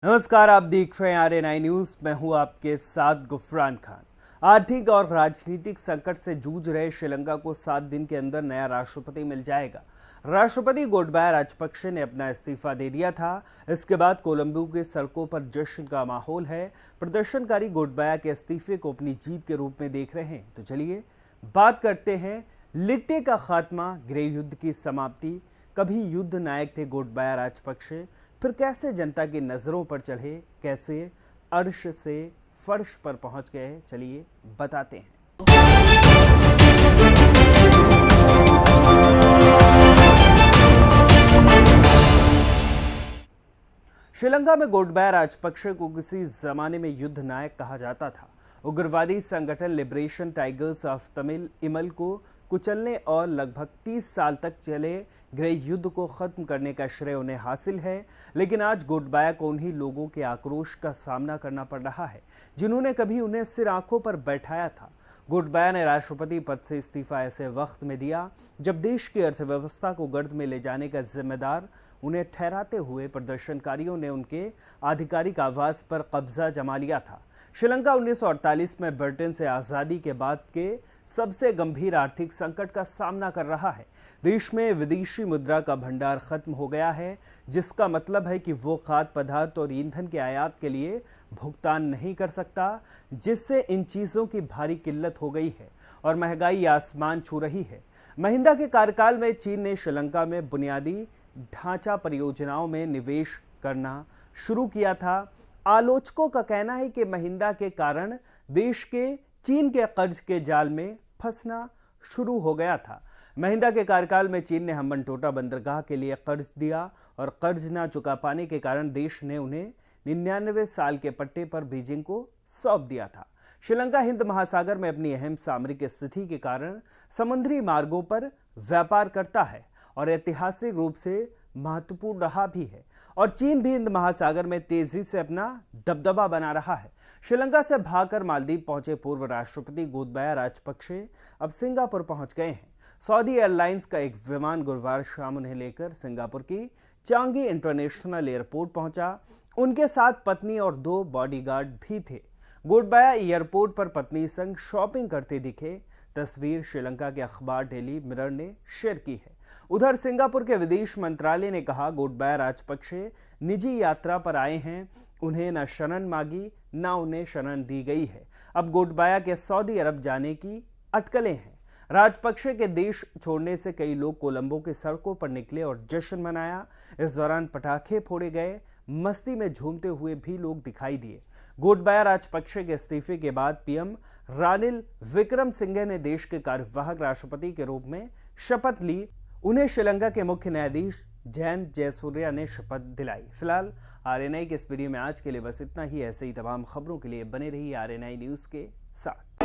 नमस्कार, आप देख रहे हैं आरएनआई न्यूज। मैं हूं आपके साथ गुफरान खान। आर्थिक और राजनीतिक संकट से जूझ रहे श्रीलंका को 7 दिन के अंदर नया राष्ट्रपति मिल जाएगा। राष्ट्रपति गोटबाया राजपक्षे ने अपना इस्तीफा दे दिया था। इसके बाद कोलंबो के सड़कों पर जश्न का माहौल है। प्रदर्शनकारी गोटबाया के इस्तीफे को अपनी जीत के रूप में देख रहे हैं। तो चलिए बात करते हैं लिट्टे का खात्मा, गृह युद्ध की समाप्ति। कभी युद्ध नायक थे गोटबाया राजपक्षे, फिर कैसे जनता की नजरों पर चढ़े, कैसे अर्श से फर्श पर पहुंच गए, चलिए बताते हैं। श्रीलंका में गोटबाया राजपक्षे को किसी जमाने में युद्ध नायक कहा जाता था। उग्रवादी संगठन liberation tigers of Tamil email को कुचलने और लगभग 30 साल तक चले गृह युद्ध को खत्म करने का श्रेय उन्हें हासिल है। लेकिन आज गोटबाया को उन्हीं लोगों के आक्रोश का सामना करना पड़ रहा है जिन्होंने कभी उन्हें सिर आंखों पर बैठाया था। गोटबाया ने राष्ट्रपति पद से इस्तीफा ऐसे वक्त में दिया जब देश की अर्थव्यवस्था को गर्द में ले जाने का जिम्मेदार उन्हें ठहराते हुए प्रदर्शनकारियों ने उनके आधिकारिक आवास पर कब्जा जमा लिया था। श्रीलंका 1948 में ब्रिटेन से आज़ादी के बाद के सबसे गंभीर आर्थिक संकट का सामना कर रहा है। देश में विदेशी मुद्रा का भंडार खत्म हो गया है, जिसका मतलब है कि वो खाद्य पदार्थ और ईंधन के आयात के लिए भुगतान नहीं कर सकता, जिससे इन चीज़ों की भारी किल्लत हो गई है और महंगाई आसमान छू रही है। महिंदा के कार्यकाल में चीन ने श्रीलंका में बुनियादी ढांचा परियोजनाओं में निवेश करना शुरू किया था। आलोचकों का कहना है कि महिंदा के कारण देश के चीन के कर्ज के जाल में फंसना शुरू हो गया था। महिंदा के कार्यकाल में चीन ने हम्बनटोटा बंदरगाह के लिए कर्ज दिया और कर्ज ना चुका पाने के कारण देश ने उन्हें 99 साल के पट्टे पर बीजिंग को सौंप दिया था। श्रीलंका हिंद महासागर में अपनी अहम सामरिक स्थिति के कारण समुद्री मार्गों पर व्यापार करता है और ऐतिहासिक रूप से महत्वपूर्ण रहा भी है, और चीन भी हिंद महासागर में तेजी से अपना दबदबा बना रहा है। श्रीलंका से भागकर मालदीव पहुंचे पूर्व राष्ट्रपति गोटबाया राजपक्षे अब सिंगापुर पहुंच गए हैं। सऊदी एयरलाइंस का एक विमान गुरुवार शाम उन्हें लेकर सिंगापुर की चांगी इंटरनेशनल एयरपोर्ट पहुंचा। उनके साथ पत्नी और 2 बॉडीगार्ड भी थे। गोटबाया एयरपोर्ट पर पत्नी संग शॉपिंग करते दिखे। तस्वीर श्रीलंका के अखबार डेली मिरर ने शेयर की है। उधर सिंगापुर के विदेश मंत्रालय ने कहा, गोटबाया राजपक्षे निजी यात्रा पर आए हैं, उन्हें न शरण मांगी न उन्हें शरण दी गई है। अब गोटबाया के सऊदी अरब जाने की अटकलें हैं। राजपक्षे के देश छोड़ने से कई लोग कोलंबो के सड़कों पर निकले और जश्न मनाया। इस दौरान पटाखे फोड़े गए, मस्ती में झूमते हुए भी लोग दिखाई दिए। गोटबाया राजपक्षे के इस्तीफे के बाद पीएम रानिल विक्रमसिंघे ने देश के कार्यवाहक राष्ट्रपति के रूप में शपथ ली। उन्हें श्रीलंका के मुख्य न्यायाधीश जैन जयसूर्या ने शपथ दिलाई। फिलहाल आरएनआई के इस वीडियो में आज के लिए बस इतना ही। ऐसे ही तमाम खबरों के लिए बने रहिए आरएनआई न्यूज के साथ।